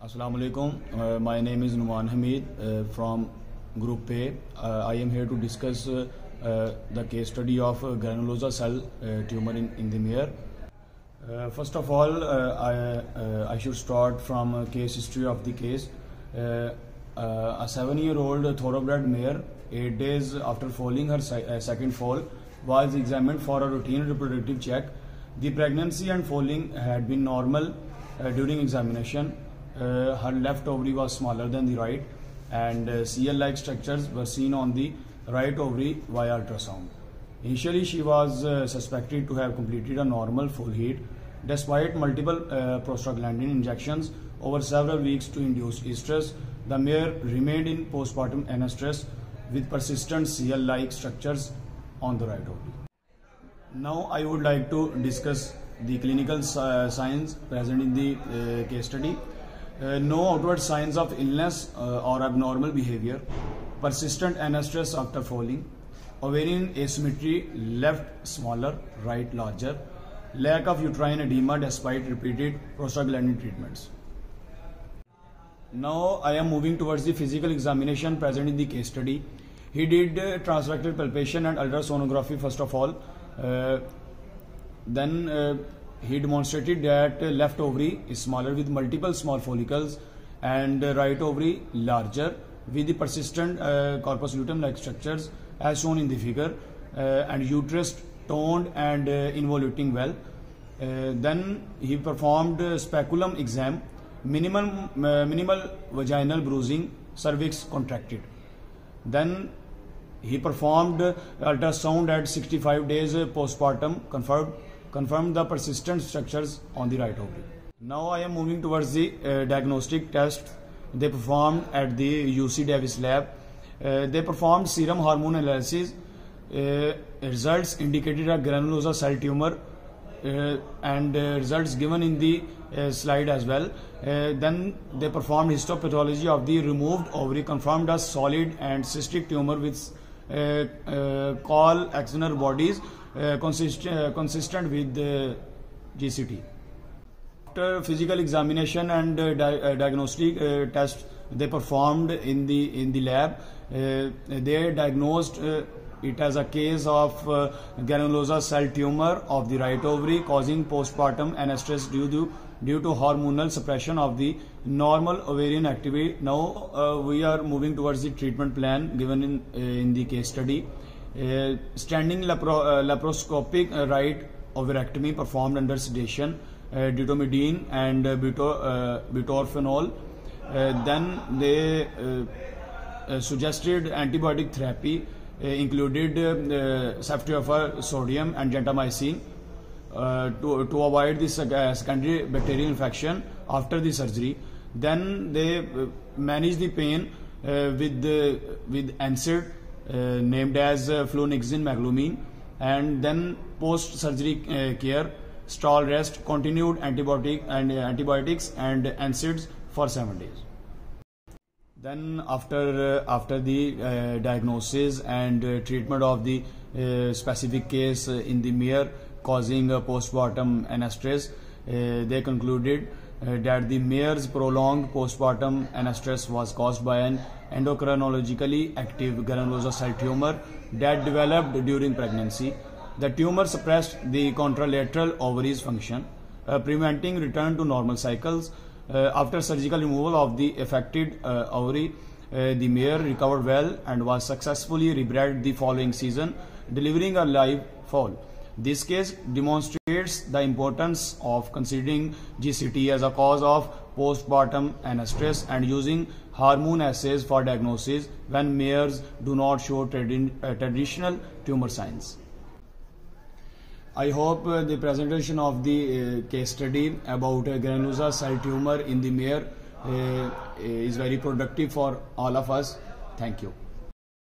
Assalamu alaikum. My name is Numan Hamid from Group A. I am here to discuss the case study of granulosa cell tumor in the mare. First of all, I should start from a case history of the case. A 7-year-old thoroughbred mare, 8 days after foaling her second foal, was examined for a routine reproductive check. The pregnancy and foaling had been normal during examination. Her left ovary was smaller than the right, and CL-like structures were seen on the right ovary via ultrasound. Initially, she was suspected to have completed a normal full heat. Despite multiple prostaglandin injections over several weeks to induce estrus, the mare remained in postpartum anestrus with persistent CL-like structures on the right ovary. Now I would like to discuss the clinical signs present in the case study. No outward signs of illness or abnormal behavior, persistent anestrus after foaling, ovarian asymmetry, left smaller, right larger, lack of uterine edema despite repeated prostaglandin treatments. Now I am moving towards the physical examination present in the case study. He did transrectal palpation and ultrasonography first of all. Then he demonstrated that left ovary is smaller with multiple small follicles and right ovary larger with the persistent corpus luteum-like structures as shown in the figure, and uterus toned and involuting well. Then he performed speculum exam, minimal vaginal bruising, cervix contracted. Then he performed ultrasound at 65 days postpartum, confirmed the persistent structures on the right ovary. Now I am moving towards the diagnostic test they performed at the UC Davis lab. They performed serum hormone analysis. Results indicated a granulosa cell tumor, and results given in the slide as well. Then they performed histopathology of the removed ovary, confirmed a solid and cystic tumor with call axonar bodies consistent with the GCT. After physical examination and diagnostic test they performed in the lab, they diagnosed it as a case of granulosa cell tumor of the right ovary causing postpartum anestrus due to hormonal suppression of the normal ovarian activity. Now we are moving towards the treatment plan given in the case study. Standing laparoscopic right ovarectomy performed under sedation, ditomidine and butorphanol. Then they suggested antibiotic therapy, included ceftriaxone sodium and gentamicin to avoid the secondary bacterial infection after the surgery. Then they managed the pain with NSAID named as flunixin meglumine, and then post-surgery care, stall rest, continued antibiotics and NSAIDs for 7 days. Then after the diagnosis and treatment of the specific case in the mare causing postpartum anestrus, they concluded that the mare's prolonged postpartum anestrus was caused by an endocrinologically active granulosa cell tumor that developed during pregnancy. The tumor suppressed the contralateral ovaries function, preventing return to normal cycles. After surgical removal of the affected ovary, the mare recovered well and was successfully rebred the following season, delivering a live foal. This case demonstrates the importance of considering GCT as a cause of postpartum anestrus and using hormone assays for diagnosis when mares do not show traditional tumor signs. I hope the presentation of the case study about granulosa cell tumor in the mare is very productive for all of us. Thank you.